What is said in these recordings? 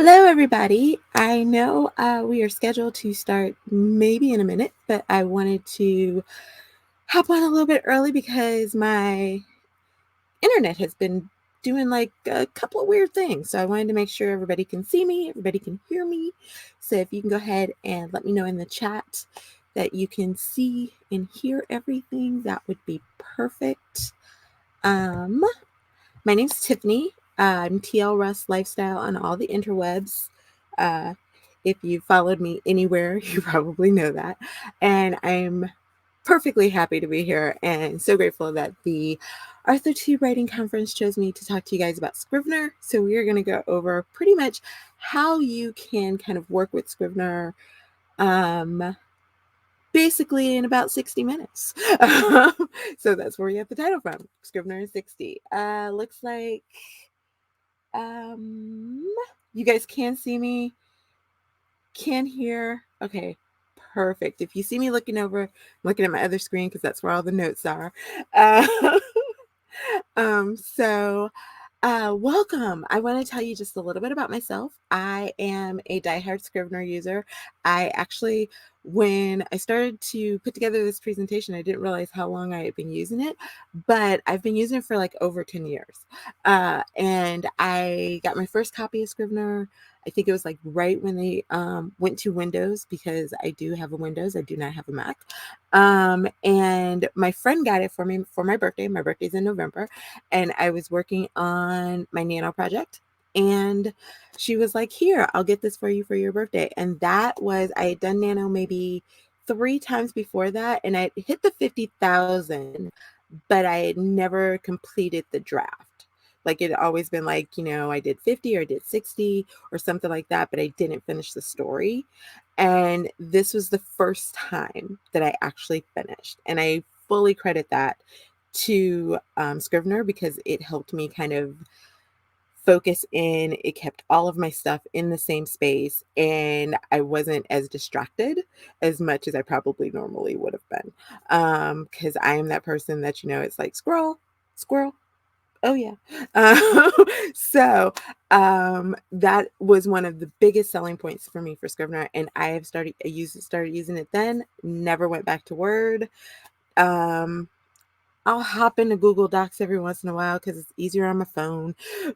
Hello, everybody. I know we are scheduled to start maybe in a minute, but I wanted to hop on a little bit early because my internet has been doing like a couple of weird things. So I wanted to make sure everybody can see me, everybody can hear me. So if you can go ahead and let me know in the chat that you can see and hear everything, that would be perfect. My name's Tiffany. I'm TL Russ Lifestyle on all the interwebs. Uh, if you followed me anywhere, you probably know that. And I'm perfectly happy to be here and so grateful that the Authortube Writing Conference chose me to talk to you guys about Scrivener. So we are going to go over pretty much how you can kind of work with Scrivener basically in about 60 minutes. So that's where we have the title from, Scrivener in 60. Looks like you guys can see me, can hear. Okay, perfect. If you see me looking over, I'm looking at my other screen because that's where all the notes are. So welcome. I want to tell you just a little bit about myself. I am a diehard Scrivener user. I actually, when I started to put together this presentation, I didn't realize how long I had been using it, but I've been using it for like over 10 years. And I got my first copy of Scrivener. I think it was like right when they went to Windows, because I do have a Windows. I do not have a Mac. And my friend got it for me for my birthday. My birthday's in November. And I was working on my nano project, and she was like, here, I'll get this for you for your birthday. And that was, I had done nano maybe 3 times before that, and I hit the 50,000, but I had never completed the draft. Like, it had always been like, I did 50 or I did 60 or something like that, but I didn't finish the story. And this was the first time that I actually finished. And I fully credit that to Scrivener, because it helped me kind of focus in. It kept all of my stuff in the same space, and I wasn't as distracted as much as I probably normally would have been. Because I am that person that, it's like squirrel, squirrel. Oh yeah. So that was one of the biggest selling points for me for Scrivener, and I started using it then, never went back to Word. I'll hop into Google Docs every once in a while because it's easier on my phone,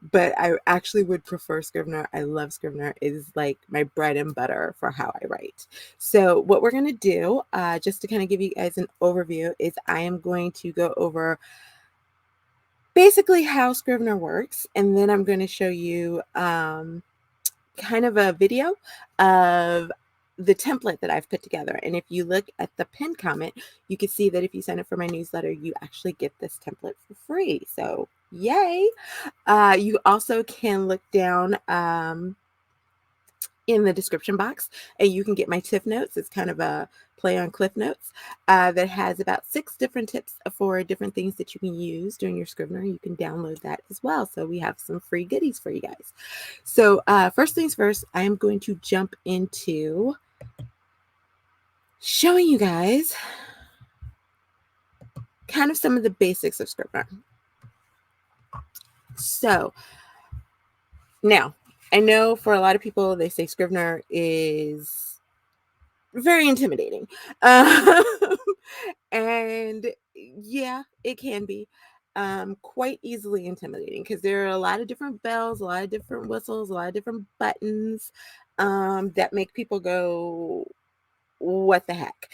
but I actually would prefer Scrivener. I love Scrivener. It is like my bread and butter for how I write. So what we're going to do, just to kind of give you guys an overview, is I am going to go over basically how Scrivener works, and then I'm going to show you kind of a video of the template that I've put together. And if you look at the pinned comment, you can see that if you sign up for my newsletter, you actually get this template for free. So yay. You also can look down in the description box, and you can get my tip notes. It's kind of a play on Cliff Notes that has about 6 different tips for different things that you can use during your Scrivener. You can download that as well. So we have some free goodies for you guys. So first things first, I am going to jump into showing you guys kind of some of the basics of Scrivener. So now, I know for a lot of people, they say Scrivener is very intimidating. And yeah, it can be quite easily intimidating, because there are a lot of different bells, a lot of different whistles, a lot of different buttons that make people go, what the heck?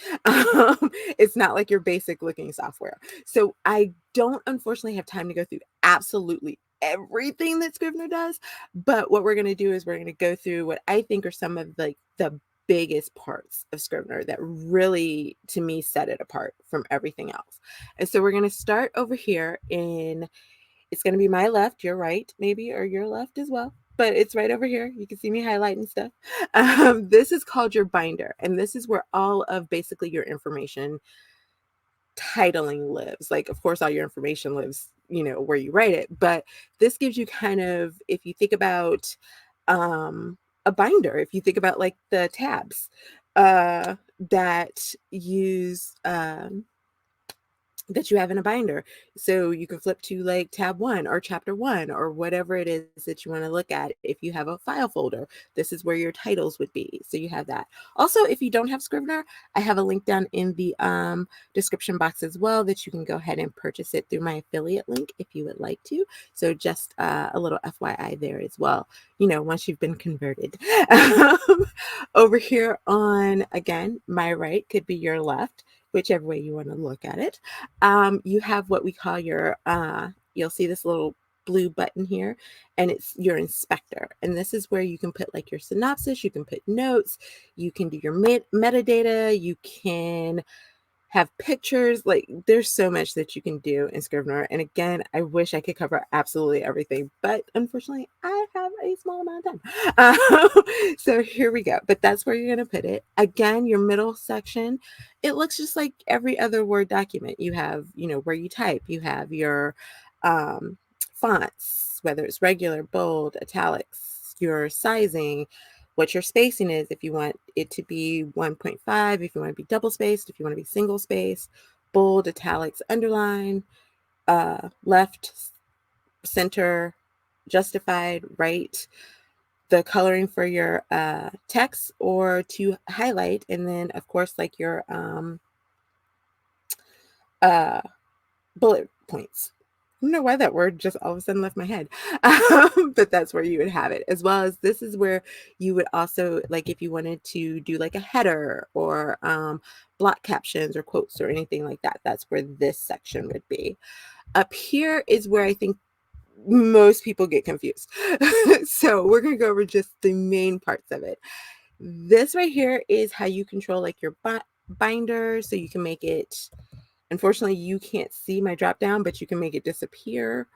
It's not like your basic looking software. So I don't unfortunately have time to go through absolutely everything that Scrivener does, but what we're going to do is we're going to go through what I think are some of the biggest parts of Scrivener that really, to me, set it apart from everything else. And so we're going to start over here in, it's going to be my left, your right, maybe, or your left as well, but it's right over here. You can see me highlighting stuff. This is called your binder, and this is where all of basically your information titling lives. Like, of course, all your information lives, where you write it, but this gives you kind of, if you think about a binder, if you think about like the tabs that use that you have in a binder. So you can flip to like tab 1 or chapter 1 or whatever it is that you want to look at. If you have a file folder, this is where your titles would be. So you have that. Also, if you don't have Scrivener, I have a link down in the description box as well that you can go ahead and purchase it through my affiliate link if you would like to. So just a little FYI there as well, you know, once you've been converted. Over here on, again, my right could be your left, whichever way you want to look at it. You have what we call your, you'll see this little blue button here, and it's your inspector. And this is where you can put like your synopsis, you can put notes, you can do your metadata, you can have pictures. Like there's so much that you can do in Scrivener. And again, I wish I could cover absolutely everything, but unfortunately I have a small amount of time. So here we go. But that's where you're going to put it. Again, your middle section, it looks just like every other Word document. You have, you know, where you type, you have your fonts, whether it's regular, bold, italics, your sizing, what your spacing is, if you want it to be 1.5, if you want to be double spaced, if you want to be single spaced, bold, italics, underline, left, center, justified, right, the coloring for your text or to highlight, and then of course like your bullet points. I don't know why that word just all of a sudden left my head, but that's where you would have it, as well as this is where you would also, like if you wanted to do like a header or block captions or quotes or anything like that, that's where this section would be. Up here is where I think most people get confused. So we're going to go over just the main parts of it. This right here is how you control like your binder, so you can make it, unfortunately, you can't see my drop down, but you can make it disappear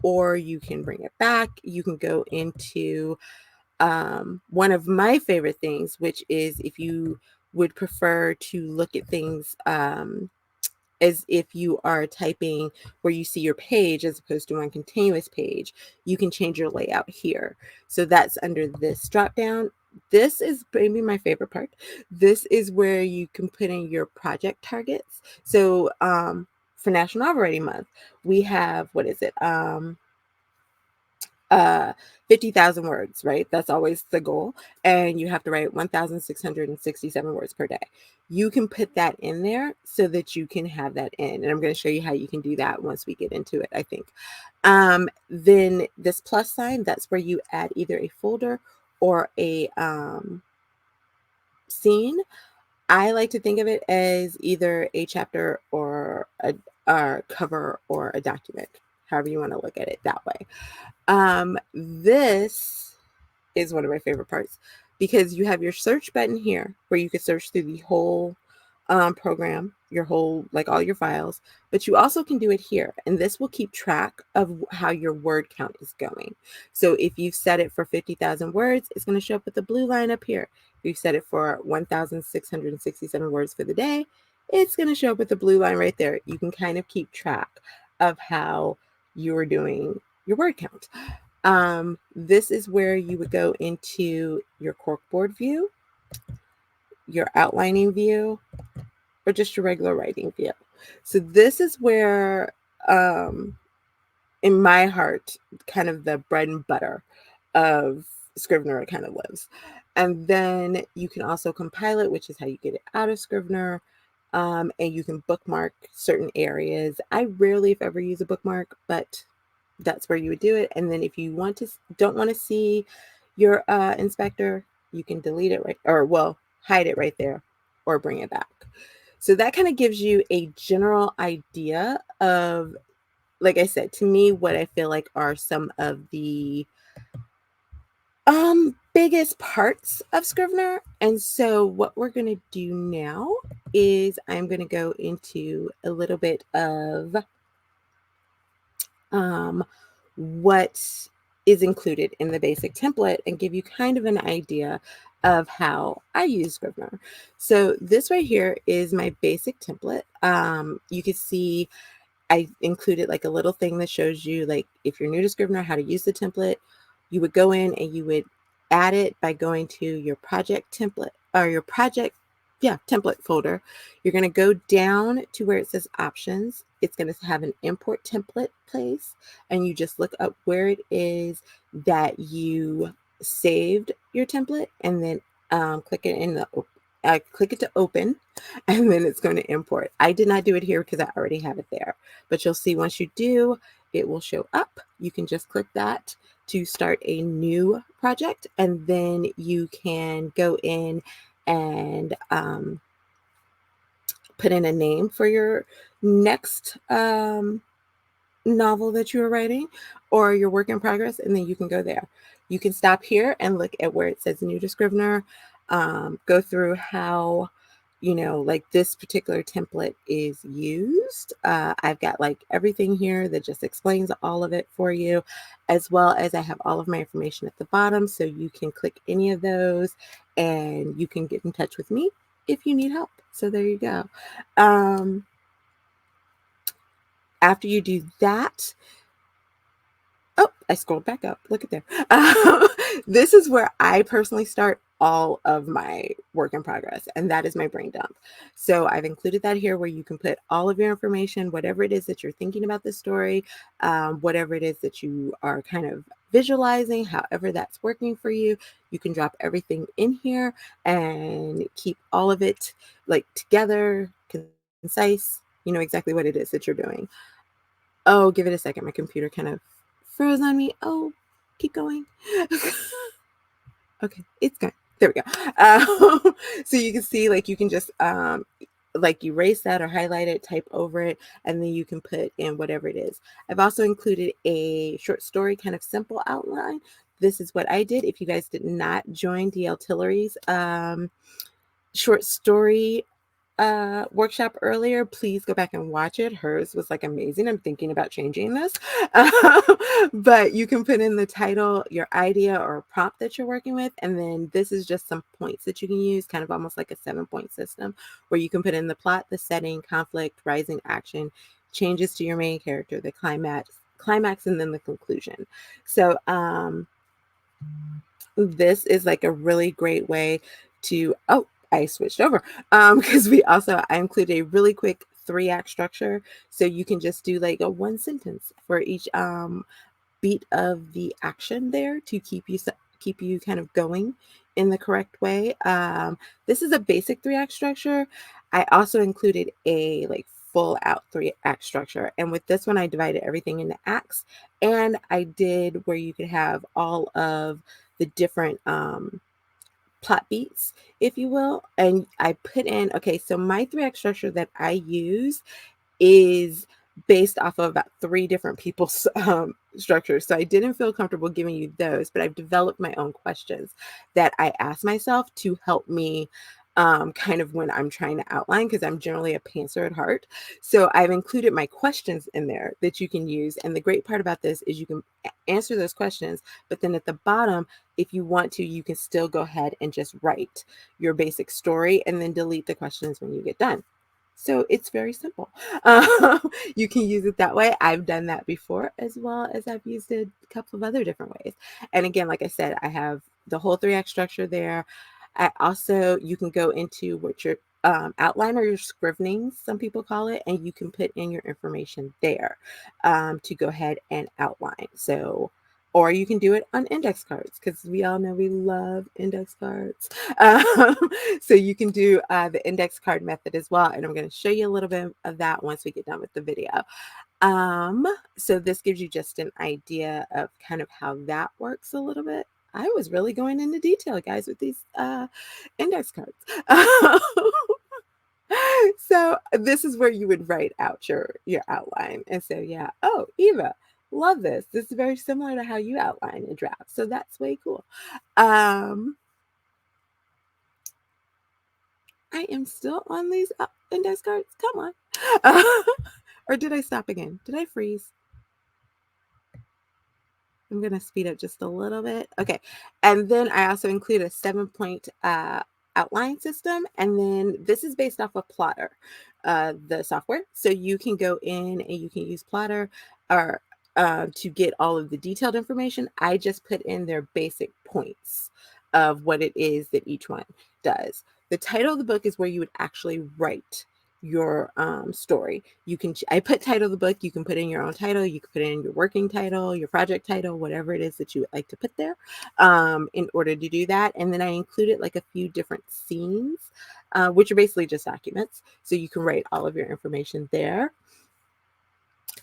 or you can bring it back. You can go into one of my favorite things, which is if you would prefer to look at things as if you are typing where you see your page as opposed to one continuous page, you can change your layout here. So that's under this drop down. This is maybe my favorite part. This is where you can put in your project targets. So for National Novel Writing Month, we have, what is it? 50,000 words, right? That's always the goal. And you have to write 1,667 words per day. You can put that in there so that you can have that in. And I'm going to show you how you can do that once we get into it, I think. Then this plus sign, that's where you add either a folder or a scene. I like to think of it as either a chapter or a cover or a document, however you want to look at it that way. This is one of my favorite parts because you have your search button here where you can search through the whole program, your whole, like all your files, but you also can do it here. And this will keep track of how your word count is going. So if you've set it for 50,000 words, it's going to show up with the blue line up here. If you've set it for 1,667 words for the day, it's going to show up with the blue line right there. You can kind of keep track of how you're doing your word count. This is where you would go into your corkboard view, your outlining view, or just your regular writing view. So this is where, in my heart, kind of the bread and butter of Scrivener kind of lives. And then you can also compile it, which is how you get it out of Scrivener. And you can bookmark certain areas. I rarely, if ever, use a bookmark, but that's where you would do it. And then if you don't want to see your inspector, you can delete it hide it right there or bring it back. So that kind of gives you a general idea of, like I said, to me, what I feel like are some of the biggest parts of Scrivener. And so what we're going to do now is I'm going to go into a little bit of what is included in the basic template and give you kind of an idea of how I use Scrivener. So this right here is my basic template. You can see I included like a little thing that shows you, like, if you're new to Scrivener, how to use the template. You would go in and you would add it by going to your project template or your project template folder. You're going to go down to where it says options, it's going to have an import template place, and you just look up where it is that you saved your template, and then click it in the click it to open, and then it's going to import. I did not do it here because I already have it there, but you'll see once you do, it will show up. You can just click that to start a new project, and then you can go in and put in a name for your next novel that you are writing or your work in progress, and then you can go there. You can stop here and look at where it says new to Scrivener, go through how, like this particular template is used. I've got like everything here that just explains all of it for you, as well as I have all of my information at the bottom, so you can click any of those and you can get in touch with me if you need help. So there you go. After you do that, oh, I scrolled back up. Look at there. This is where I personally start all of my work in progress, and that is my brain dump. So I've included that here where you can put all of your information, whatever it is that you're thinking about the story, whatever it is that you are kind of visualizing, however that's working for you. You can drop everything in here and keep all of it like together, concise. You know exactly what it is that you're doing. Oh, give it a second. My computer kind of froze on me. Oh, keep going. Okay, it's gone. There we go. So you can see, like, you can just like erase that or highlight it, type over it, and then you can put in whatever it is. I've also included a short story, kind of simple outline. This is what I did. If you guys did not join DL Tillery's short story workshop earlier, please go back and watch it. Hers was like amazing. I'm thinking about changing this. But you can put in the title, your idea or prompt that you're working with, and then this is just some points that you can use, kind of almost like a 7-point system, where you can put in the plot, the setting, conflict, rising action, changes to your main character, the climax, and then the conclusion. So this is like a really great way to, oh, I switched over because I include a really quick 3-act structure. So you can just do like a 1 sentence for each beat of the action there to keep you kind of going in the correct way. This is a basic 3-act structure. I also included a like full out 3-act structure. And with this one, I divided everything into acts, and I did where you could have all of the different plot beats, if you will. And I put in, okay, so my 3-act structure that I use is based off of about 3 different people's structures. So I didn't feel comfortable giving you those, but I've developed my own questions that I ask myself to help me kind of when I'm trying to outline, because I'm generally a pantser at heart. So I've included my questions in there that you can use. And the great part about this is you can answer those questions, but then at the bottom, if you want to, you can still go ahead and just write your basic story and then delete the questions when you get done. So it's very simple. You can use it that way. I've done that before, as well as I've used it a couple of other different ways. And again, like I said, I have the whole 3-act structure there. You can go into what your outline or your scrivening, some people call it, and you can put in your information there to go ahead and outline. So, or you can do it on index cards, because we all know we love index cards. So you can do the index card method as well. And I'm going to show you a little bit of that once we get done with the video. So this gives you just an idea of kind of how that works a little bit. I was really going into detail, guys, with these index cards. So this is where you would write out your outline. And so, yeah. Oh, Eva, love this. This is very similar to how you outline a draft. So that's way cool. I am still on these index cards. Come on. Or did I stop again? Did I freeze? I'm going to speed up just a little bit. Okay. And then I also include a 7-point outline system. And then this is based off of Plotter, the software. So you can go in and you can use Plotter or to get all of the detailed information. I just put in their basic points of what it is that each one does. The title of the book is where you would actually write your story. You can, I put title of the book, you can put in your own title, you can put in your working title, your project title, whatever it is that you would like to put there in order to do that. And then I included like a few different scenes, which are basically just documents. So you can write all of your information there.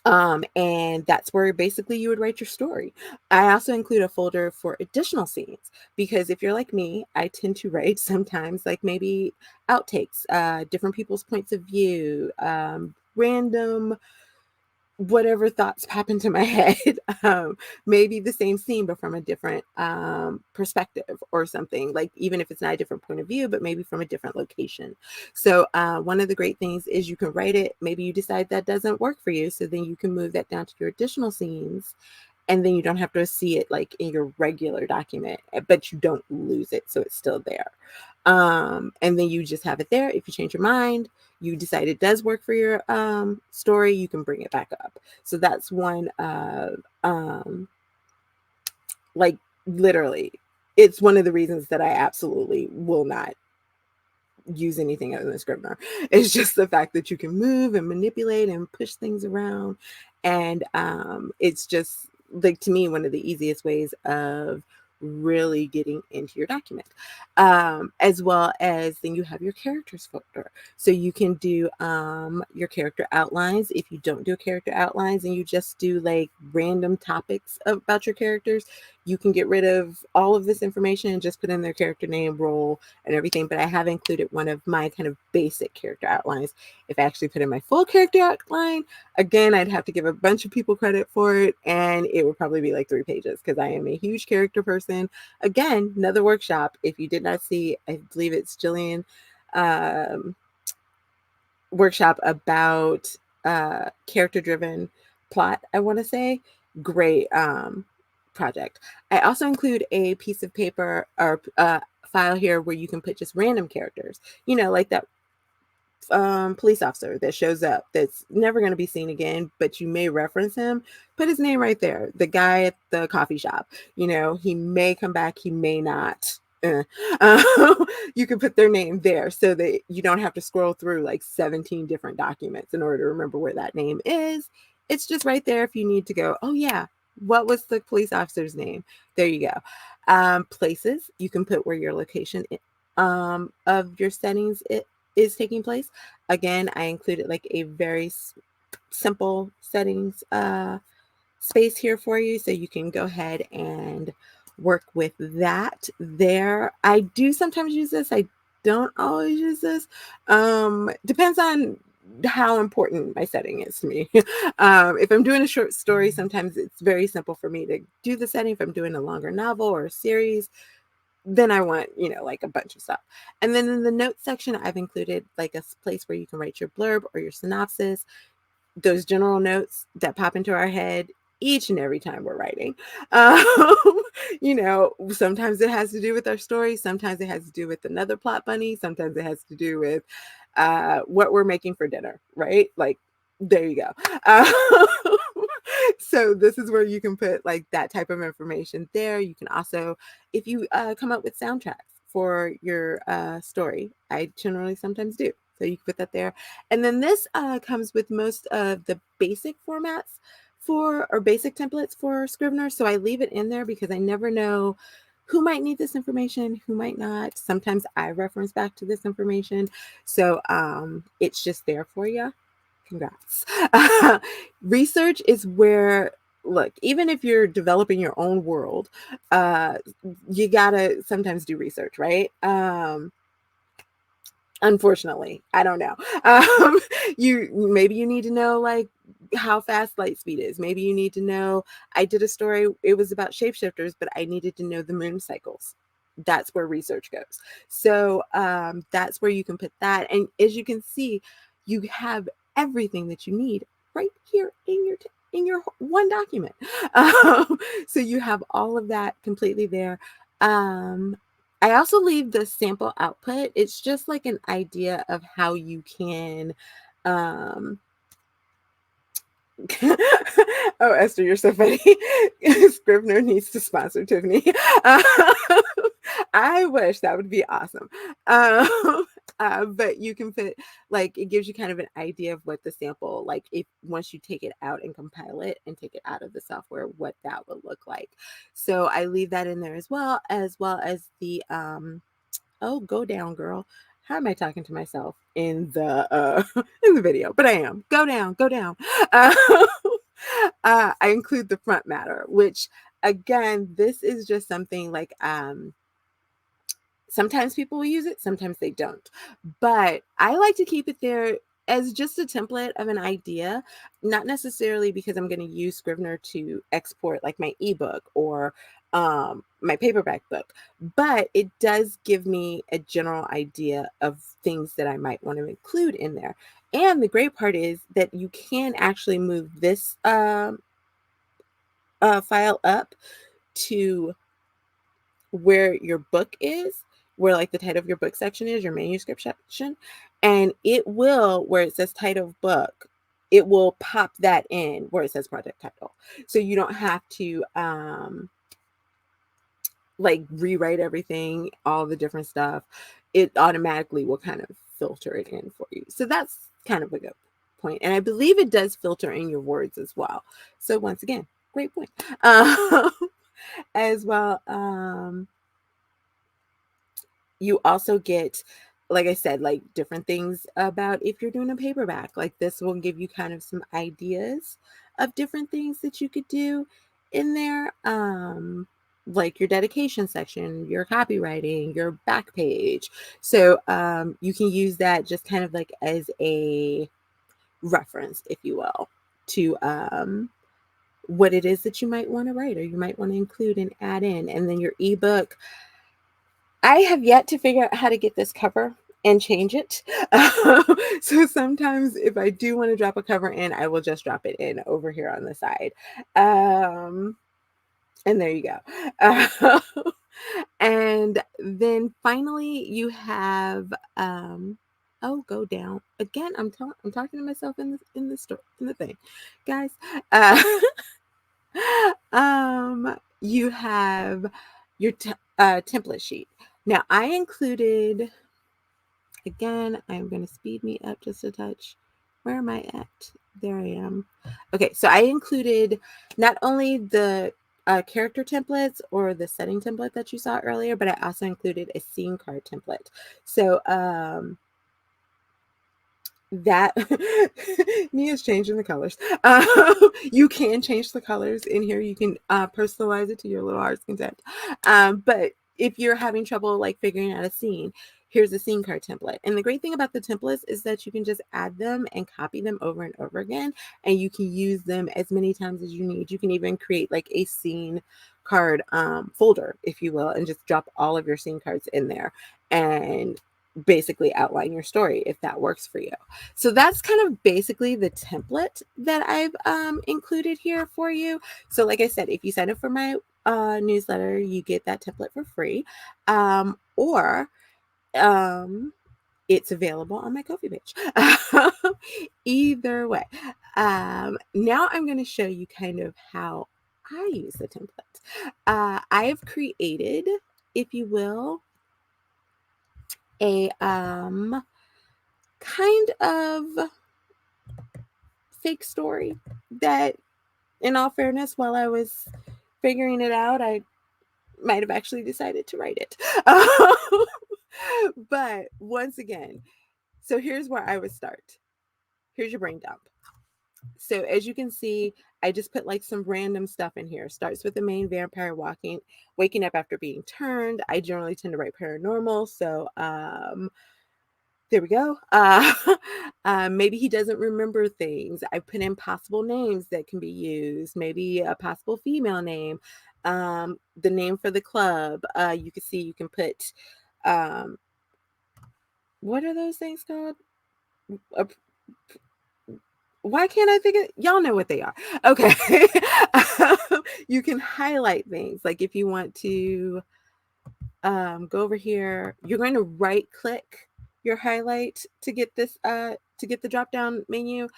And that's where basically you would write your story. I also include a folder for additional scenes because if you're like me, I tend to write sometimes like maybe outtakes, different people's points of view, random whatever thoughts pop into my head. Maybe the same scene but from a different perspective or something, like even if it's not a different point of view but maybe from a different location. So one of the great things is you can write it, maybe you decide that doesn't work for you, so then you can move that down to your additional scenes, and then you don't have to see it like in your regular document, but you don't lose it, so it's still there. And then you just have it there. If you change your mind, you decide it does work for your story, you can bring it back up. So that's one like literally, it's one of the reasons that I absolutely will not use anything other than Scrivener. It's just the fact that you can move and manipulate and push things around. And it's just like, to me, one of the easiest ways of really getting into your document. As well as then you have your characters folder. So you can do your character outlines. If you don't do character outlines and you just do like random topics about your characters, you can get rid of all of this information and just put in their character name, role, and everything. But I have included one of my kind of basic character outlines. If I actually put in my full character outline, again, I'd have to give a bunch of people credit for it, and it would probably be like 3 pages because I am a huge character person. Again, another workshop. If you did not see, I believe it's Jillian workshop about character-driven plot, I want to say. Great project. I also include a piece of paper or file here where you can put just random characters, you know, like that police officer that shows up that's never going to be seen again, but you may reference him. Put his name right there. The guy at the coffee shop, you know, he may come back, he may not. You can put their name there so that you don't have to scroll through like 17 different documents in order to remember where that name is. It's just right there if you need to go, oh yeah, what was the police officer's name? There you go. Places, you can put where your location of your settings is taking place. Again, I included like a very simple settings space here for you, so you can go ahead and work with that there. I do sometimes use this. I don't always use this. Depends on how important my setting is to me. If I'm doing a short story, sometimes it's very simple for me to do the setting. If I'm doing a longer novel or a series, then I want, you know, like a bunch of stuff. And then in the notes section, I've included like a place where you can write your blurb or your synopsis, those general notes that pop into our head each and every time we're writing. Um, you know, sometimes it has to do with our story. Sometimes it has to do with another plot bunny. Sometimes it has to do with what we're making for dinner, right? Like, there you go. So this is where you can put like that type of information there. You can also, if you come up with soundtracks for your story, I generally sometimes do. So you can put that there. And then this comes with most of the basic formats or basic templates for Scrivener. So I leave it in there because I never know who might need this information, who might not. Sometimes I reference back to this information. So it's just there for you. Congrats. Research is where, look, even if you're developing your own world, you gotta sometimes do research, right? Unfortunately, I don't know. Maybe you need to know like how fast light speed is. Maybe you need to know, I did a story, it was about shapeshifters, but I needed to know the moon cycles. That's where research goes. So that's where you can put that. And as you can see, you have everything that you need right here in your one document. So you have all of that completely there. I also leave the sample output. It's just like an idea of how you can oh, Esther, you're so funny. Scrivener needs to sponsor Tiffany. I wish, that would be awesome. But you can put, like, it gives you kind of an idea of what the sample, like, if once you take it out and compile it and take it out of the software, what that would look like. So I leave that in there as well as the oh, go down, girl. How am I talking to myself in the in the video? But I am. Go down, go down. Uh, I include the front matter, which again, this is just something like sometimes people will use it, sometimes they don't. But I like to keep it there as just a template of an idea, not necessarily because I'm going to use Scrivener to export like my ebook or my paperback book, but it does give me a general idea of things that I might want to include in there. And the great part is that you can actually move this file up to where your book is, where like the title of your book section is, your manuscript section, and it will, where it says title of book, it will pop that in where it says project title. So you don't have to like rewrite everything, all the different stuff. It automatically will kind of filter it in for you. So that's kind of a good point. And I believe it does filter in your words as well. So once again, great point. As well, you also get, like I said, like different things about if you're doing a paperback. Like this will give you kind of some ideas of different things that you could do in there. Like your dedication section, your copywriting, your back page. So you can use that just kind of like as a reference, if you will, to what it is that you might want to write or you might want to include and add in. And then your ebook, I have yet to figure out how to get this cover and change it. So sometimes if I do want to drop a cover in, I will just drop it in over here on the side. And there you go. And then finally you have oh, go down again. I'm talking to myself in the store in the thing, guys. You have your template sheet. Now I included, again, I'm going to speed me up just a touch. Where am I at? There I am. Okay, so I included not only the character templates or the setting template that you saw earlier, but I also included a scene card template. So that Nia's changing the colors. You can change the colors in here. You can personalize it to your little heart's content. But if you're having trouble like figuring out a scene, here's a scene card template. And the great thing about the templates is that you can just add them and copy them over and over again, and you can use them as many times as you need. You can even create like a scene card folder, if you will, and just drop all of your scene cards in there and basically outline your story if that works for you. So that's kind of basically the template that I've included here for you. So like I said, if you sign up for my newsletter, you get that template for free, or it's available on my Ko-fi page. Either way. Now I'm going to show you kind of how I use the template. I have created, if you will, a kind of fake story that, in all fairness, while I was figuring it out, I might have actually decided to write it. But once again, so here's where I would start. Here's your brain dump. So as you can see, I just put like some random stuff in here. Starts with the main vampire waking up after being turned. I generally tend to write paranormal, so there we go. Maybe he doesn't remember things. I put in possible names that can be used. Maybe a possible female name. The name for the club. You can see you can put, what are those things called? Why can't I think of, y'all know what they are. Okay. You can highlight things. Like if you want to go over here, you're going to right click your highlight to get this to get the drop down menu,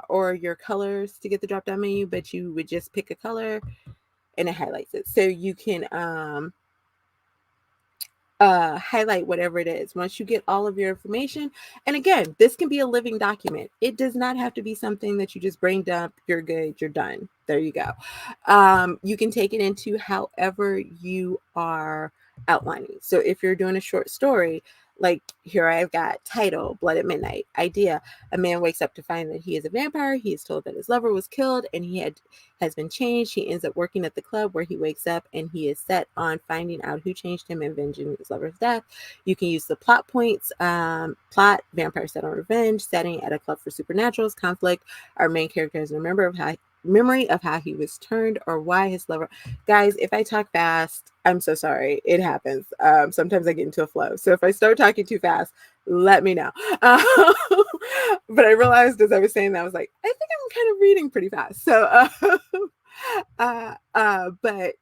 or your colors to get the drop down menu, but you would just pick a color and it highlights it. So you can highlight whatever it is. Once you get all of your information, and again, this can be a living document. It does not have to be something that you just brain dump, you're good, you're done. There you go. You can take it into however you are outlining. So if you're doing a short story, like here I've got title, Blood at Midnight. Idea: a man wakes up to find that he is a vampire. He is told that his lover was killed and has been changed. He ends up working at the club where he wakes up, and he is set on finding out who changed him and avenging his lover's death. You can use the plot points. Plot: vampire set on revenge. Setting: at a club for supernaturals. Conflict: our main character has a memory of how he was turned or why his lover. Guys, if I talk fast, I'm so sorry. It happens. Sometimes I get into a flow. So if I start talking too fast, let me know. But I realized as I was saying that, I was like, I think I'm kind of reading pretty fast. So but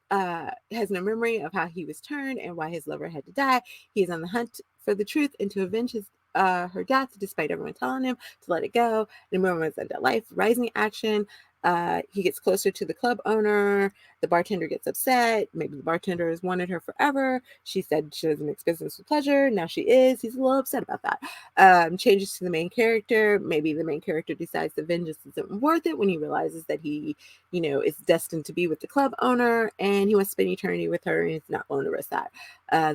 has no memory of how he was turned and why his lover had to die. He is on the hunt for the truth and to avenge her death, despite everyone telling him to let it go. The moments of life, rising action. He gets closer to the club owner. The bartender gets upset. Maybe the bartender has wanted her forever. She said she doesn't mix business with pleasure. Now she is. He's a little upset about that. Changes to the main character. Maybe the main character decides the vengeance isn't worth it when he realizes that he, is destined to be with the club owner and he wants to spend eternity with her and he's not willing to risk that.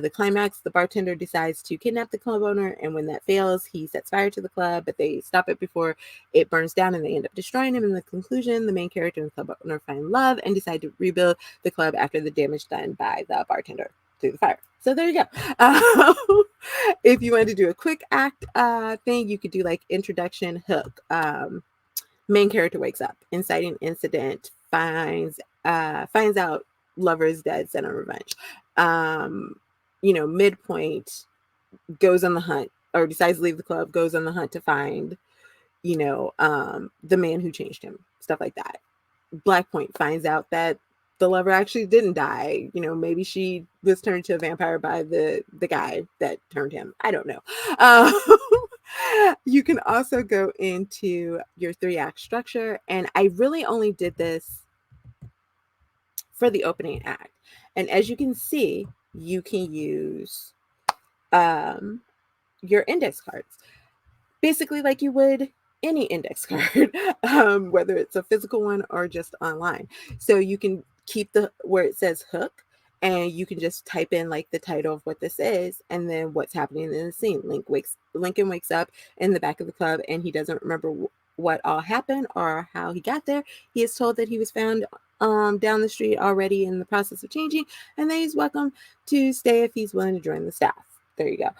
The climax: the bartender decides to kidnap the club owner, and when that fails, he sets fire to the club, but they stop it before it burns down and they end up destroying him. In the conclusion, the main character and the club owner find love and decide to rebuild the club after the damage done by the bartender through the fire. So there you go. If you want to do a quick act thing, you could do like introduction, hook. Main character wakes up, inciting incident, finds out lover is dead, set on revenge. Midpoint, goes on the hunt or decides to leave the club, goes on the hunt to find, the man who changed him, stuff like that. Black point, finds out that the lover actually didn't die. Maybe she was turned to a vampire by the guy that turned him. I don't know. You can also go into your 3-act structure, and I really only did this for the opening act. And as you can see, you can use your index cards basically like you would any index card, whether it's a physical one or just online. So you can keep where it says hook, and you can just type in like the title of what this is and then what's happening in the scene. Lincoln wakes up in the back of the club and he doesn't remember what all happened or how he got there. He is told that he was found down the street already in the process of changing, and then he's welcome to stay if he's willing to join the staff. There you go.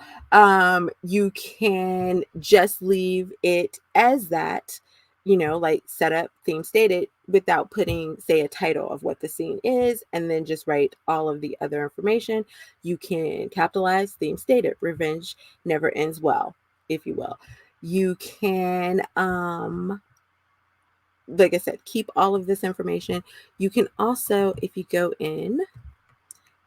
You can just leave it as that, like set up, theme stated, without putting, say, a title of what the scene is, and then just write all of the other information. You can capitalize, theme stated, revenge never ends well, if you will. You can, like I said, keep all of this information. You can also, if you go in,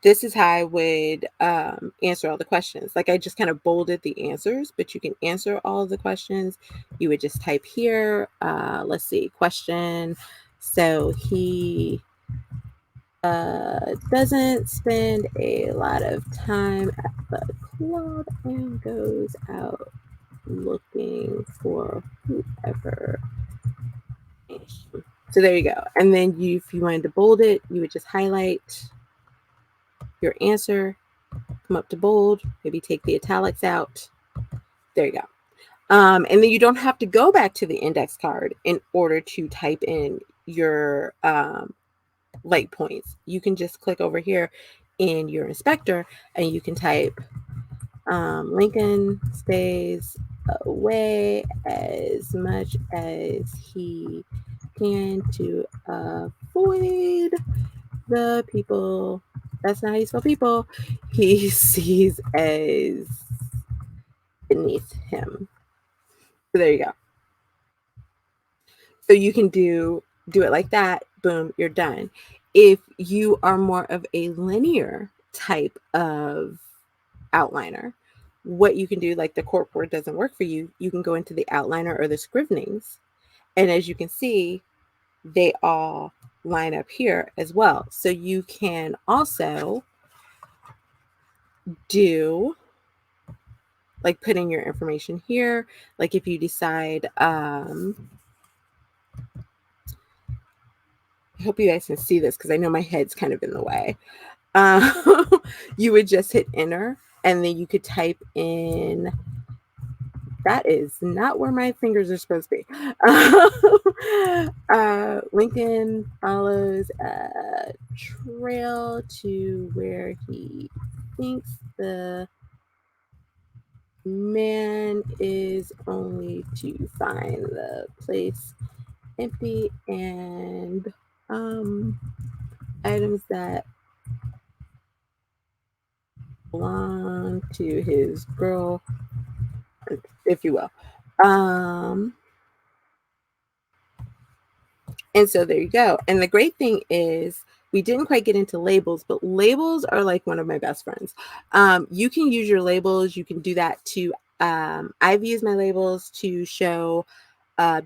this is how I would answer all the questions. Like I just kind of bolded the answers, but you can answer all of the questions. You would just type here, let's see, question. So he doesn't spend a lot of time at the club and goes out looking for whoever. So there you go. And then if you wanted to bold it, you would just highlight your answer, come up to bold, maybe take the italics out. There you go. And then you don't have to go back to the index card in order to type in your light points. You can just click over here in your inspector and you can type Lincoln stays away as much as he can to avoid the people. That's not how you spell people. He sees as beneath him. So there you go. So you can do it like that. Boom, you're done. If you are more of a linear type of outliner, what you can do, like the corkboard doesn't work for you, you can go into the outliner or the scrivenings. And as you can see, they all line up here as well. So you can also do like putting your information here. Like if you decide, I hope you guys can see this because I know my head's kind of in the way. You would just hit enter and then you could type in, that is not where my fingers are supposed to be. Lincoln follows a trail to where he thinks the man is, only to find the place empty and items that belong to his girl, if you will. And so there you go. And the great thing is, we didn't quite get into labels, but labels are like one of my best friends. You can use your labels. You can do that to, I've used my labels to show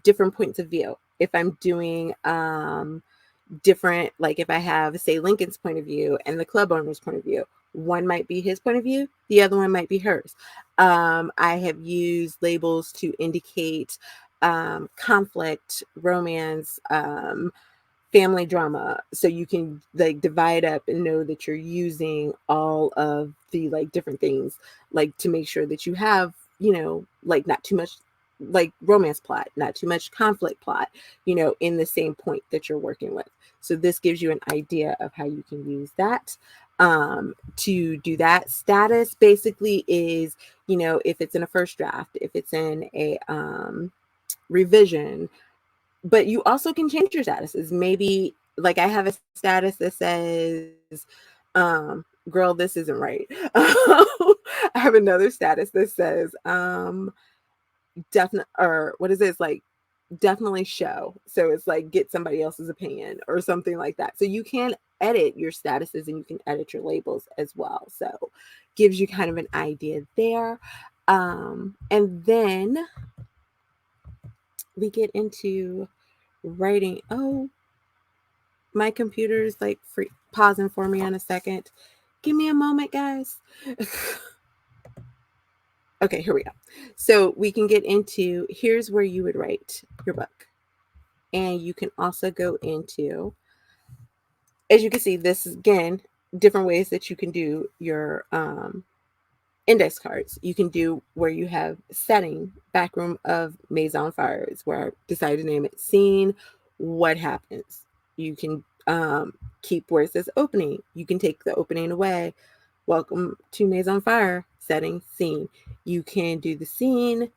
different points of view. If I'm doing different, like if I have, say, Lincoln's point of view and the club owner's point of view, one might be his point of view, the other one might be hers. I have used labels to indicate conflict, romance, family drama, so you can like divide up and know that you're using all of the like different things, like to make sure that you have, like not too much like romance plot, not too much conflict plot, in the same point that you're working with. So this gives you an idea of how you can use that. To do that, status basically is, if it's in a first draft, if it's in a revision, but you also can change your statuses. Maybe like I have a status that says, girl, this isn't right. I have another status that says, definitely, or what is this, like definitely show. So it's like get somebody else's opinion or something like that. So you can edit your statuses and you can edit your labels as well. So gives you kind of an idea there. And then we get into writing. Oh, my computer's like pausing for me on a second. Give me a moment, guys. Okay, here we go. So we can get into, here's where you would write your book. And you can also go into, as you can see, this is, again, different ways that you can do your index cards. You can do where you have setting, back room of Maison Fires, where I decided to name it scene, what happens. You can keep where it says opening. You can take the opening away. Welcome to Maison Fire, setting, scene. You can do the scene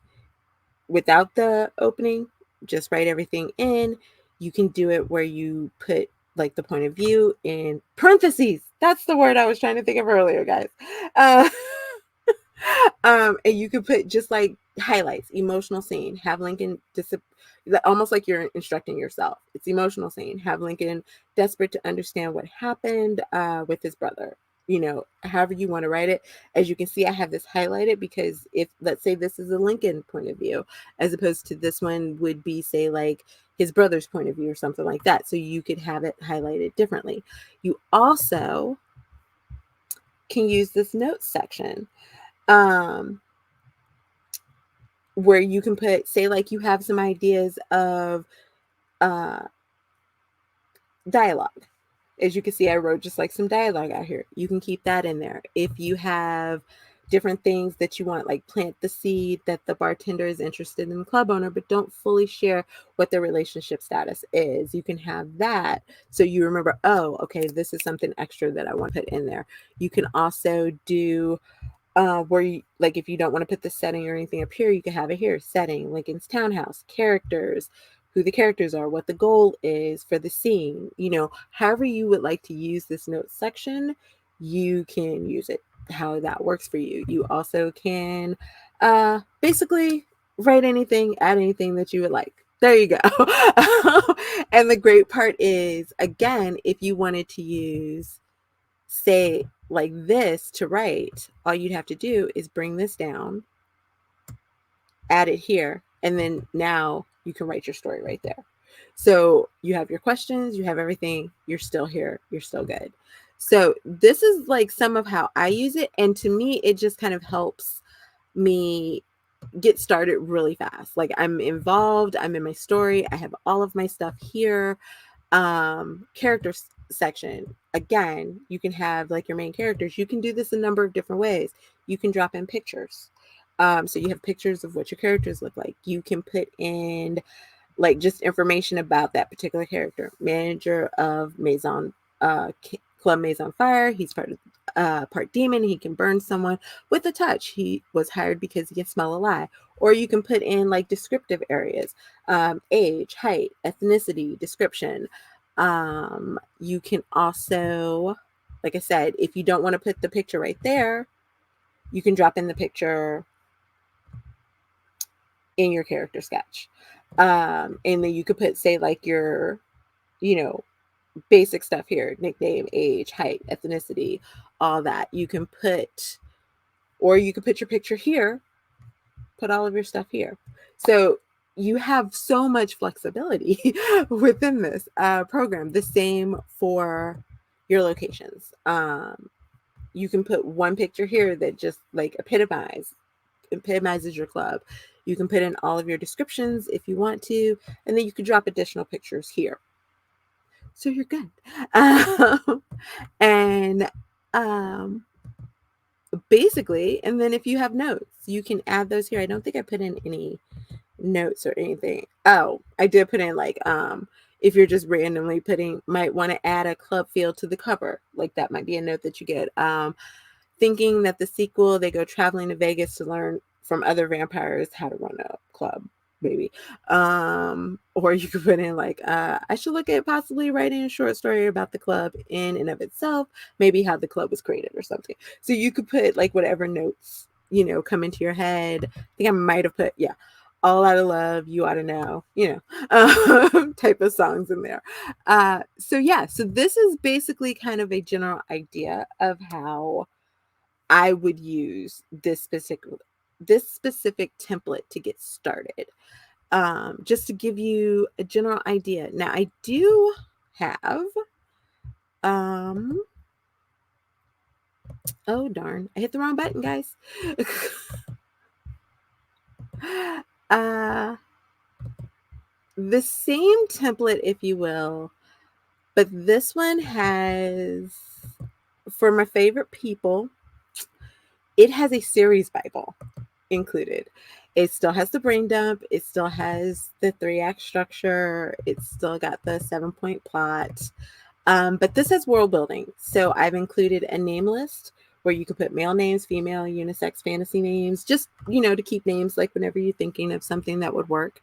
without the opening, just write everything in. You can do it where you put like the point of view in parentheses. That's the word I was trying to think of earlier, guys. And you can put just like highlights, emotional scene, have Lincoln almost like you're instructing yourself. It's emotional scene, have Lincoln desperate to understand what happened with his brother. However you want to write it. As you can see, I have this highlighted because if, let's say, this is a Lincoln point of view, as opposed to this one would be, say, like his brother's point of view or something like that. So you could have it highlighted differently. You also can use this notes section where you can put, say, like you have some ideas of dialogue. As you can see, I wrote just like some dialogue out here. You can keep that in there. If you have different things that you want, like plant the seed that the bartender is interested in the club owner, but don't fully share what their relationship status is, you can have that. So you remember, oh, okay, this is something extra that I want to put in there. You can also do where you, like, if you don't want to put the setting or anything up here, you can have it here. Setting, Lincoln's townhouse, characters, who the characters are, what the goal is for the scene. However you would like to use this notes section, you can use it how that works for you. You also can basically write anything, add anything that you would like. There you go. And the great part is, again, if you wanted to use, say, like this to write, all you'd have to do is bring this down, add it here, and then now you can write your story right there. So you have your questions, you have everything, you're still here, you're still good. So this is like some of how I use it. And to me, it just kind of helps me get started really fast. Like I'm involved, I'm in my story, I have all of my stuff here. Character section. Again, you can have like your main characters. You can do this a number of different ways. You can drop in pictures. So you have pictures of what your characters look like. You can put in like just information about that particular character. Manager of Maison, Club Maison Fire. He's part demon. He can burn someone with a touch. He was hired because he can smell a lie. Or you can put in like descriptive areas, age, height, ethnicity, description. You can also, like I said, if you don't want to put the picture right there, you can drop in the picture in your character sketch. And then you could put, say, like your, basic stuff here: nickname, age, height, ethnicity, all that. You can put, or you could put your picture here, put all of your stuff here. So you have so much flexibility within this program. The same for your locations. You can put one picture here that just like epitomizes your club. You can put in all of your descriptions if you want to, and then you can drop additional pictures here. So you're good. And basically, and then if you have notes, you can add those here. I don't think I put in any notes or anything. Oh, I did put in like if you're just randomly might want to add a club feel to the cover. Like that might be a note that you get. Thinking that the sequel, they go traveling to Vegas to learn from other vampires how to run a club, maybe. Or you could put in like, I should look at possibly writing a short story about the club in and of itself, maybe how the club was created or something. So you could put like whatever notes, come into your head. I think I might have put, yeah, all out of love, you ought to know, type of songs in there. So yeah, so this is basically kind of a general idea of how I would use this specific template to get started. Just to give you a general idea. Now I do have, oh darn, I hit the wrong button, guys. The same template, if you will, but this one has, for my favorite people, it has a series Bible included. It still has the brain dump. It still has the 3-act structure. It's still got the 7-point plot. But this has world building. So I've included a name list where you could put male names, female, unisex, fantasy names, just, to keep names like whenever you're thinking of something that would work.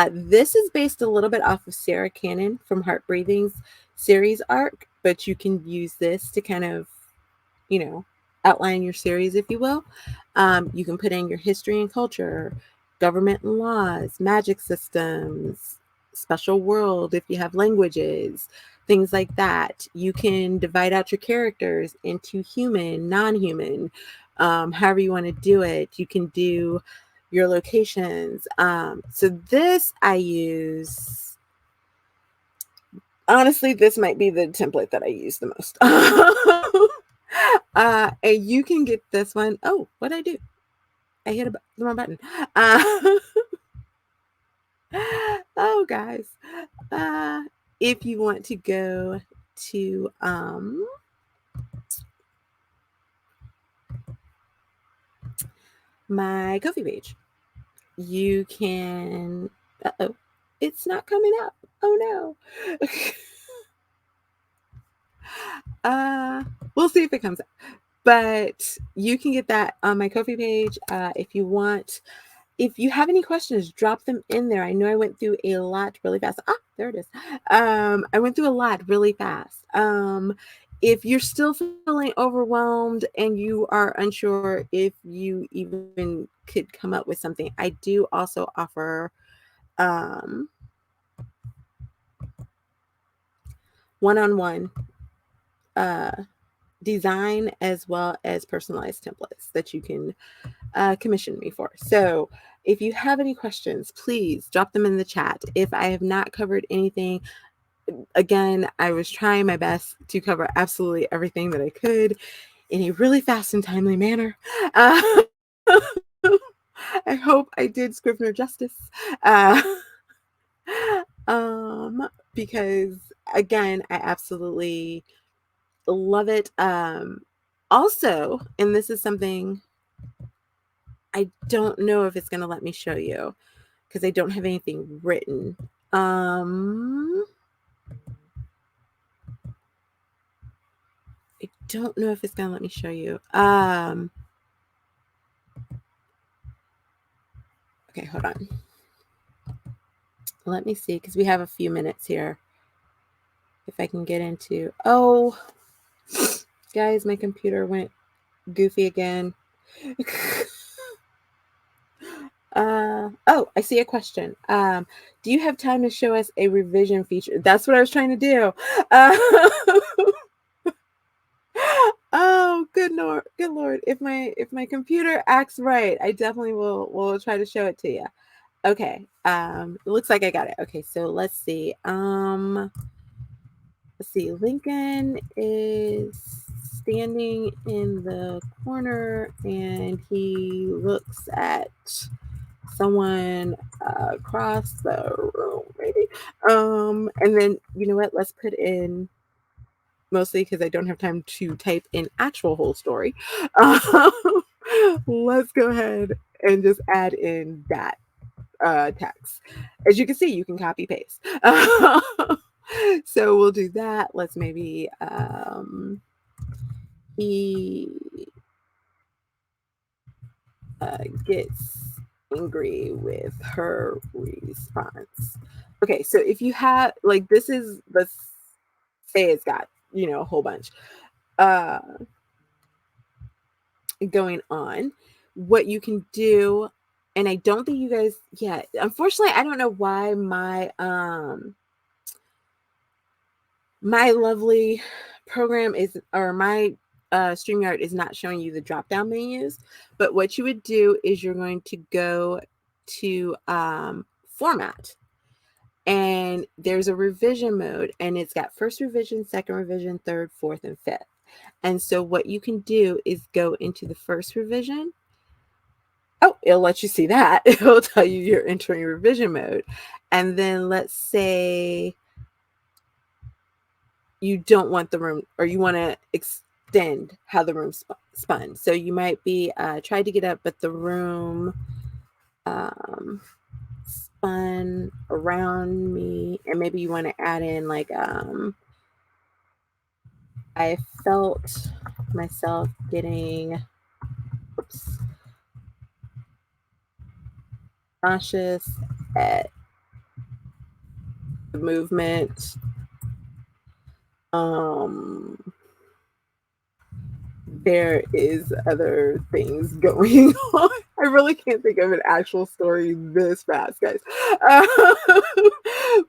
This is based a little bit off of Sarah Cannon from Heart Breathing's series arc, but you can use this to kind of, outline your series, if you will. You can put in your history and culture, government and laws, magic systems, special world if you have languages, things like that. You can divide out your characters into human, non-human, however you want to do it. You can do your locations. So this I use, honestly, this might be the template that I use the most. And you can get this one. Oh, what'd I do? I hit the wrong button. Oh, guys. If you want to go to my Ko-fi page, you can. Uh-oh, it's not coming up. Oh no. We'll see if it comes up. But you can get that on my Ko-fi page if you want. If you have any questions, drop them in there. I know I went through a lot really fast. There it is. I went through a lot really fast. If you're still feeling overwhelmed and you are unsure if you even could come up with something, I do also offer one-on-one design as well as personalized templates that you can commission me for. So if you have any questions, please drop them in the chat. If I have not covered anything, again, I was trying my best to cover absolutely everything that I could in a really fast and timely manner. Uh, I hope I did Scrivener justice. Uh, because again, I absolutely love it. Also, and this is something I don't know if it's going to let me show you because I don't have anything written. I don't know if it's going to let me show you. Okay, hold on. Let me see, because we have a few minutes here. If I can get into, oh, guys, my computer went goofy again. Oh, I see a question. Do you have time to show us a revision feature? That's what I was trying to do. Oh, good Lord, good Lord. If my computer acts right, I definitely will try to show it to you. Okay. It looks like I got it. Okay, so let's see. Let's see. Lincoln is standing in the corner and he looks at someone across the room, maybe. And then you know what? Let's put in, mostly because I don't have time to type in actual whole story. Let's go ahead and just add in that text. As you can see, you can copy paste. So we'll do that. Let's maybe he gets angry with her response. Okay, so if you have like this is, let's say it's got, a whole bunch going on. What you can do, and I don't think you guys, yeah, unfortunately, I don't know why my lovely program is, or my StreamYard is not showing you the drop down menus. But what you would do is you're going to go to format, and there's a revision mode, and it's got first revision, second revision, third, fourth, and fifth. And so what you can do is go into the first revision. Oh, it'll let you see that. It'll tell you you're entering revision mode. And then let's say you don't want the room, or you want to extend how the room spun. So you might be tried to get up, but the room spun around me, and maybe you want to add in like I felt myself getting nauseous at the movement. There is other things going on. I really can't think of an actual story this fast, guys.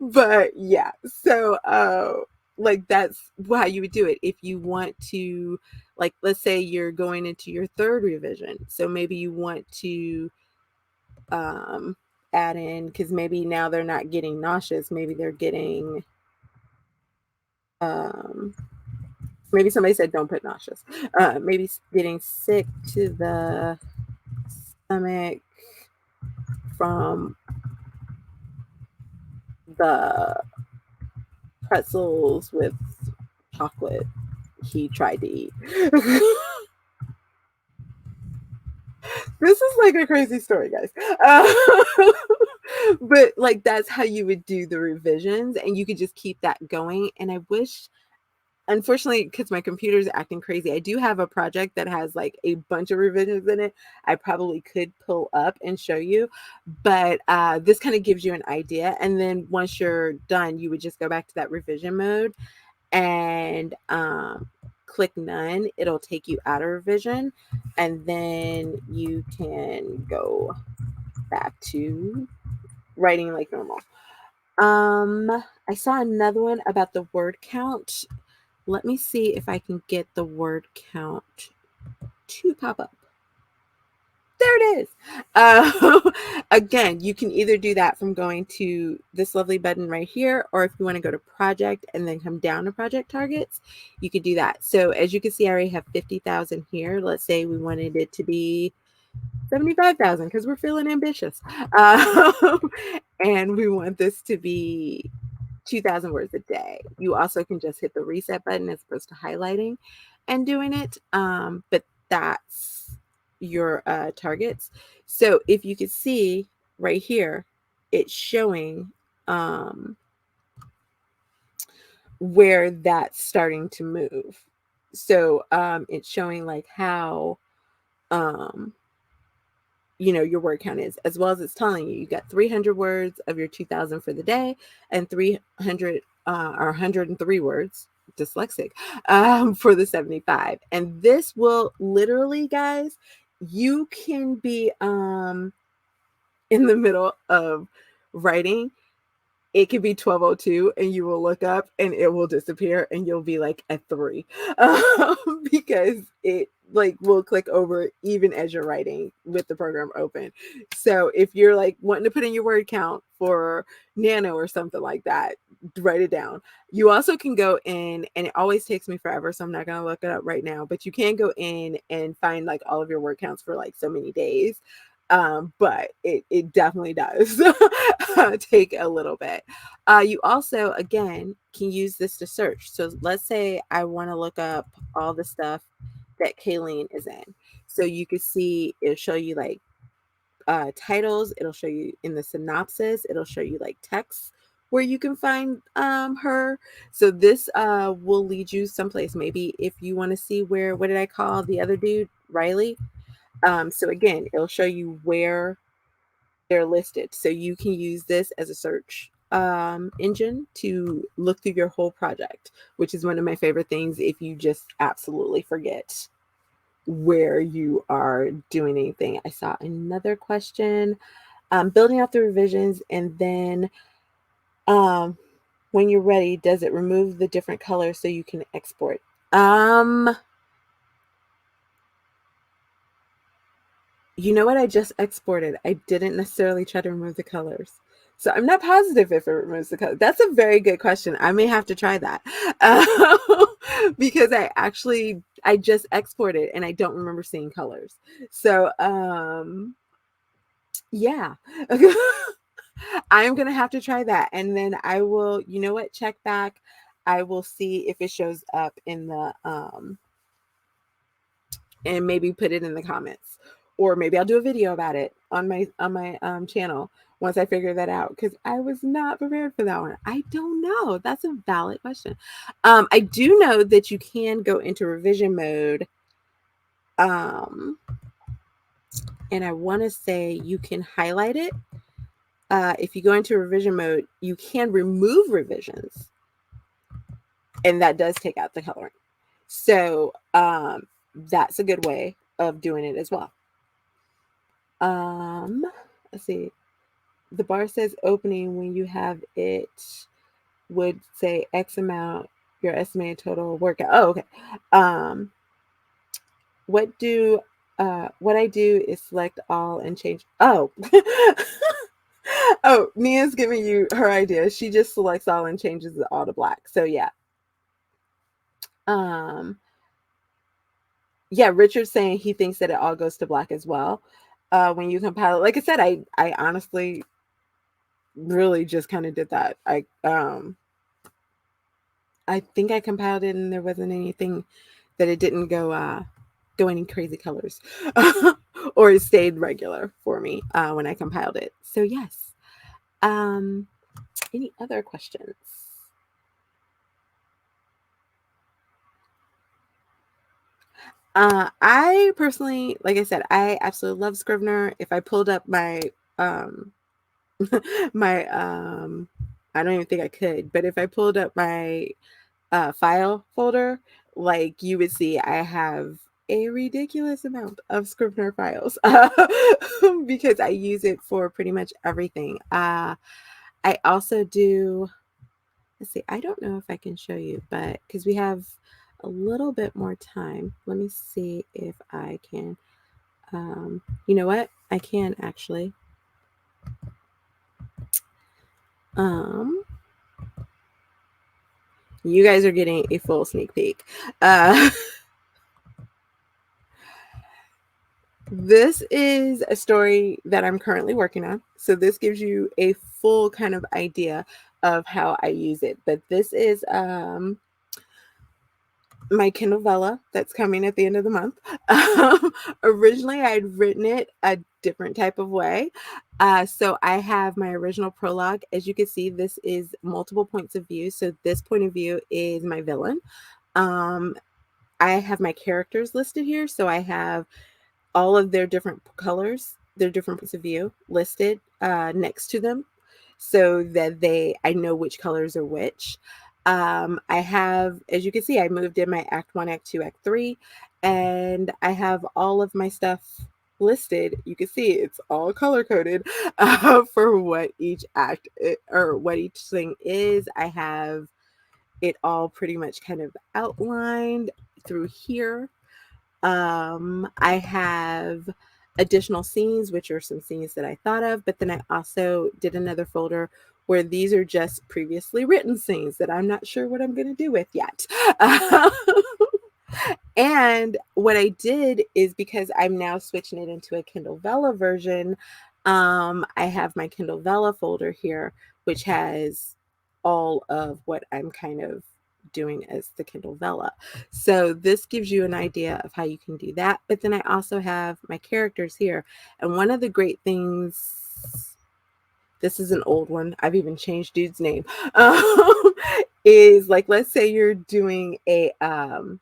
But yeah, so like that's how you would do it if you want to, like, let's say you're going into your third revision. So maybe you want to add in, because maybe now they're not getting nauseous, maybe they're getting maybe somebody said don't put nauseous. Maybe getting sick to the stomach from the pretzels with chocolate he tried to eat. This is like a crazy story, guys. But like that's how you would do the revisions, and you could just keep that going. And I wish, unfortunately, because my computer's acting crazy, I do have a project that has like a bunch of revisions in it. I probably could pull up and show you, but this kind of gives you an idea. And then once you're done, you would just go back to that revision mode and click none. It'll take you out of revision, and then you can go back to writing like normal. I saw another one about the word count. Let me see if I can get the word count to pop up. There it is. Again, you can either do that from going to this lovely button right here, or if you want to go to project and then come down to project targets, you could do that. So as you can see, I already have 50,000 here. Let's say we wanted it to be 75,000 because we're feeling ambitious. And we want this to be 2,000 words a day. You also can just hit the reset button as opposed to highlighting and doing it. But that's your targets. So if you could see right here, it's showing where that's starting to move. So it's showing like how your word count is, as well as it's telling you got 300 words of your 2,000 for the day and 300 or 103 words, dyslexic, for the 75. And this will literally, guys, you can be in the middle of writing. It could be 12:02 and you will look up and it will disappear and you'll be like at 3 because it like will click over even as you're writing with the program open. So if you're like wanting to put in your word count for nano or something like that, write it down. You also can go in, and it always takes me forever, so I'm not going to look it up right now, but you can go in and find like all of your word counts for like so many days. But it definitely does take a little bit. You also, again, can use this to search. So let's say I want to look up all the stuff that Kayleen is in. So you can see, it'll show you like titles. It'll show you in the synopsis. It'll show you like text where you can find her. So this will lead you someplace. Maybe if you want to see what did I call the other dude? Riley. So again, it'll show you where they're listed. So you can use this as a search engine to look through your whole project, which is one of my favorite things if you just absolutely forget where you are doing anything. I saw another question. Building out the revisions, and then when you're ready, does it remove the different colors so you can export? You know what? I just exported. I didn't necessarily try to remove the colors. So I'm not positive if it removes the color. That's a very good question. I may have to try that because I just exported and I don't remember seeing colors. So yeah, I'm going to have to try that. And then I will, check back. I will see if it shows up in the, and maybe put it in the comments, or maybe I'll do a video about it on my channel once I figure that out, because I was not prepared for that one. I don't know. That's a valid question. I do know that you can go into revision mode, and I want to say you can highlight it. If you go into revision mode, you can remove revisions, and that does take out the coloring. So that's a good way of doing it as well. Let's see. The bar says opening when you have it would say X amount, your estimated total workout. Oh, okay. What I do is select all and change. Oh, oh, Nia's giving you her idea. She just selects all and changes it all to black. So yeah. Yeah, Richard's saying he thinks that it all goes to black as well. When you compile it, like I said, I honestly really just kind of did that. I think I compiled it and there wasn't anything that it didn't go any crazy colors or it stayed regular for me when I compiled it. So yes. Any other questions? I personally, like I said, I absolutely love Scrivener. If I pulled up my my I don't even think I could, but if I pulled up my file folder, like you would see I have a ridiculous amount of Scrivener files because I use it for pretty much everything. I also do, let's see, I don't know if I can show you, but because we have a little bit more time, let me see if I can You know what? I can actually. You guys are getting a full sneak peek. This is a story that I'm currently working on. So this gives you a full kind of idea of how I use it. But this is my Kindle Vella that's coming at the end of the month. Originally, I'd written it a different type of way. So I have my original prologue. As you can see, this is multiple points of view. So this point of view is my villain. I have my characters listed here. So I have all of their different colors, their different points of view listed next to them so that I know which colors are which. I have, as you can see, I moved in my Act 1, Act 2, Act 3, and I have all of my stuff listed. You can see it's all color coded for what each act or what each thing is. I have it all pretty much kind of outlined through here. I have additional scenes, which are some scenes that I thought of, but then I also did another folder where these are just previously written scenes that I'm not sure what I'm going to do with yet. And what I did is, because I'm now switching it into a Kindle Vella version, I have my Kindle Vella folder here, which has all of what I'm kind of doing as the Kindle Vella. So this gives you an idea of how you can do that. But then I also have my characters here. And one of the great things, this is an old one, I've even changed dude's name, is like, let's say you're doing what I'm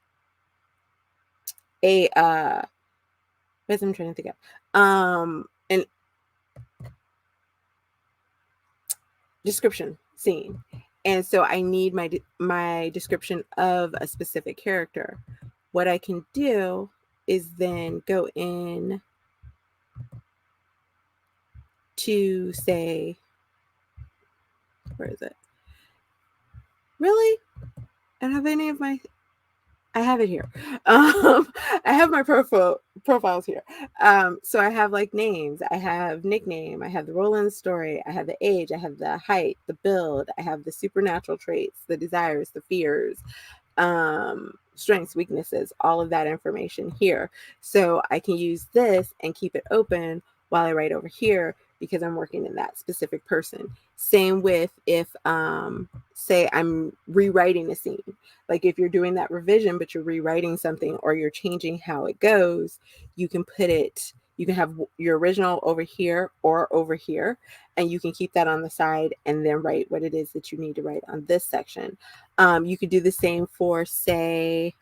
trying to think of, an description scene, and so I need my description of a specific character. What I can do is then go in to say, where is it? Really? I don't have any of my, I have it here. I have my profiles here. So I have like names, I have nickname, I have the role in the story, I have the age, I have the height, the build, I have the supernatural traits, the desires, the fears, strengths, weaknesses, all of that information here. So I can use this and keep it open while I write over here because I'm working in that specific person. Same with if, say I'm rewriting a scene. Like if you're doing that revision, but you're rewriting something or you're changing how it goes, you can have your original over here or over here, and you can keep that on the side and then write what it is that you need to write on this section. You could do the same for, say,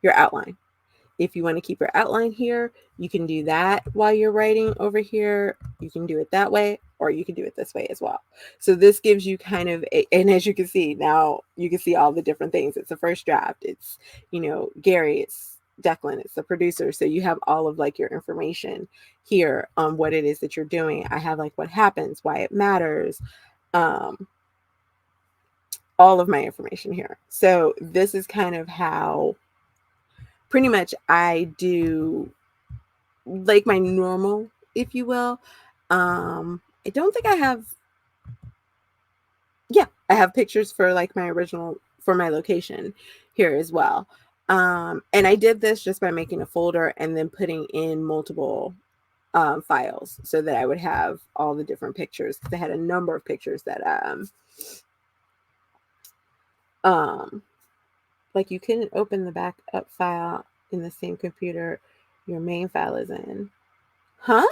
your outline. If you want to keep your outline here, you can do that while you're writing over here. You can do it that way, or you can do it this way as well. So this gives you kind of and as you can see, now you can see all the different things. It's the first draft. It's, Gary, it's Declan, it's the producer. So you have all of like your information here on what it is that you're doing. I have like what happens, why it matters, all of my information here. So this is kind of how pretty much I do like my normal, if you will. I don't think I have, yeah, I have pictures for like my original, for my location here as well. And I did this just by making a folder and then putting in multiple files so that I would have all the different pictures, because I had a number of pictures that like you couldn't open the backup file in the same computer your main file is in. Huh?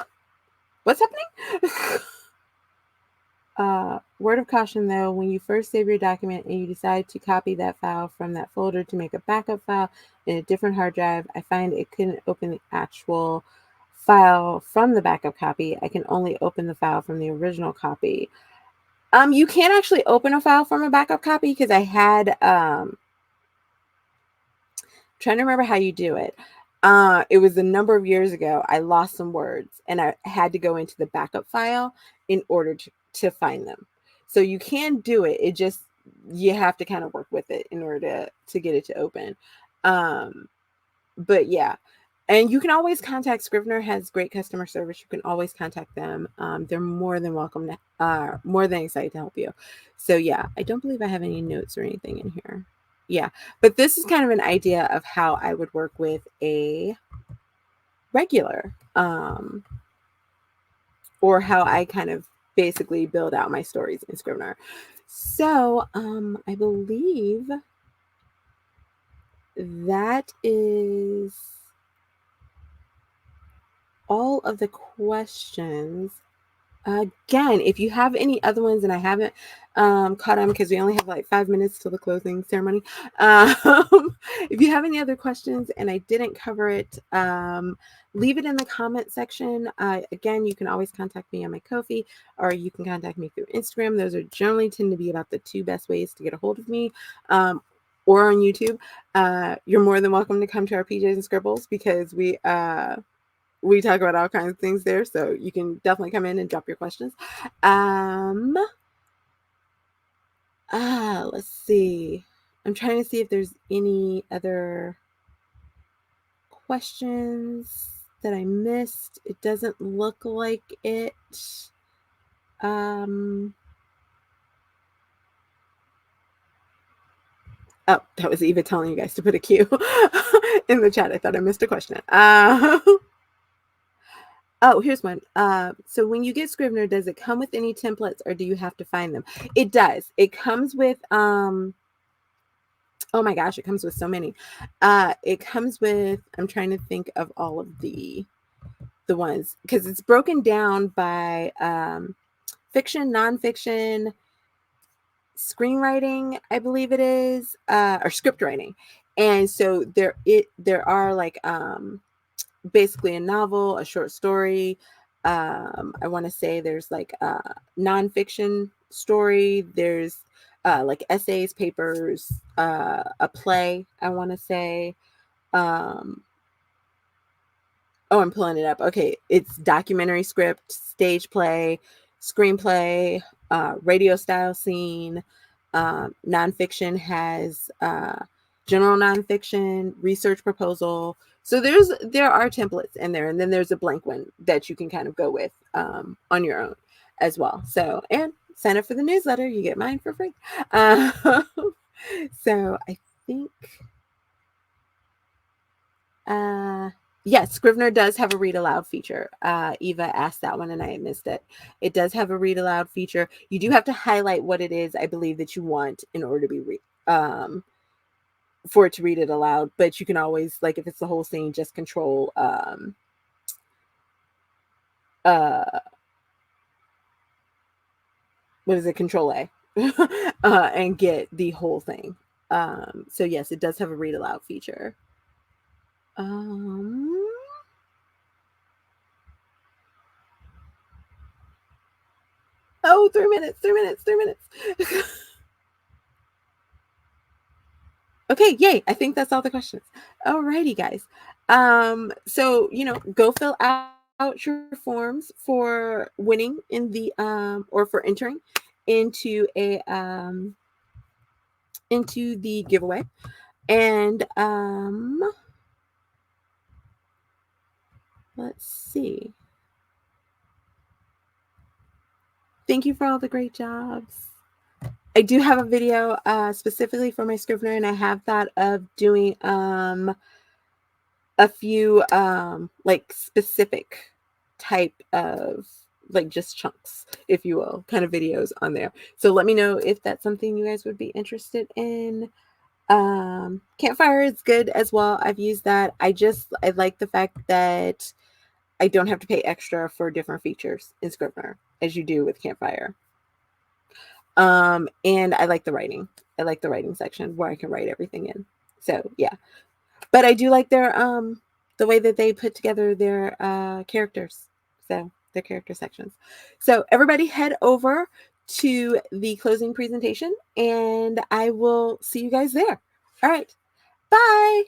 What's happening? Word of caution though, when you first save your document and you decide to copy that file from that folder to make a backup file in a different hard drive, I find it couldn't open the actual file from the backup copy. I can only open the file from the original copy. You can't actually open a file from a backup copy, because I had trying to remember how you do it. It was a number of years ago. I lost some words and I had to go into the backup file in order to find them. So you can do it. It just, you have to kind of work with it in order to get it to open. But yeah, and you can always contact Scrivener, has great customer service. You can always contact them. They're more than welcome to, more than excited to help you. So yeah, I don't believe I have any notes or anything in here. Yeah, but this is kind of an idea of how I would work with a regular, or how I kind of basically build out my stories in Scrivener. So I believe that is all of the questions. Again, if you have any other ones and I haven't caught them, because we only have like 5 minutes till the closing ceremony. If you have any other questions and I didn't cover it, leave it in the comment section. Again, you can always contact me on my Ko-fi, or you can contact me through Instagram. Those are generally tend to be about the two best ways to get a hold of me. Or on YouTube. You're more than welcome to come to our PJs and Scribbles, because we talk about all kinds of things there, so you can definitely come in and drop your questions. Let's see. I'm trying to see if there's any other questions that I missed. It doesn't look like it. Oh, that was Eva telling you guys to put a Q in the chat. I thought I missed a question. Oh, here's one. So when you get Scrivener, does it come with any templates, or do you have to find them? It does. It comes with, oh my gosh, it comes with so many. It comes with, I'm trying to think of all of the ones, because it's broken down by fiction, nonfiction, screenwriting, I believe it is, or script writing. And so there are like, basically a novel, a short story. I want to say there's like a nonfiction story. There's like essays, papers, a play, I want to say. Oh, I'm pulling it up. Okay, it's documentary script, stage play, screenplay, radio style scene. Nonfiction has general nonfiction, research proposal. So there are templates in there, and then there's a blank one that you can kind of go with on your own as well. So, and sign up for the newsletter, you get mine for free. So I think, yes, Scrivener does have a read aloud feature. Eva asked that one and I missed it. It does have a read aloud feature. You do have to highlight what it is, I believe, that you want in order to be for it to read it aloud. But you can always, like, if it's the whole scene, just control what is it? Control A, and get the whole thing. So yes, it does have a read aloud feature. Oh, 3 minutes, 3 minutes, 3 minutes. Okay, yay. I think that's all the questions. Alrighty, guys. So, go fill out your forms for winning in the or for entering into into the giveaway. And let's see. Thank you for all the great jobs. I do have a video specifically for my Scrivener, and I have thought of doing a few like specific type of, like, just chunks, if you will, kind of videos on there. So let me know if that's something you guys would be interested in. Campfire is good as well. I've used that. I like the fact that I don't have to pay extra for different features in Scrivener as you do with Campfire. And I like the writing. I like the writing section where I can write everything in. So yeah, but I do like their the way that they put together their characters. So their character sections. So everybody head over to the closing presentation and I will see you guys there. All right. Bye.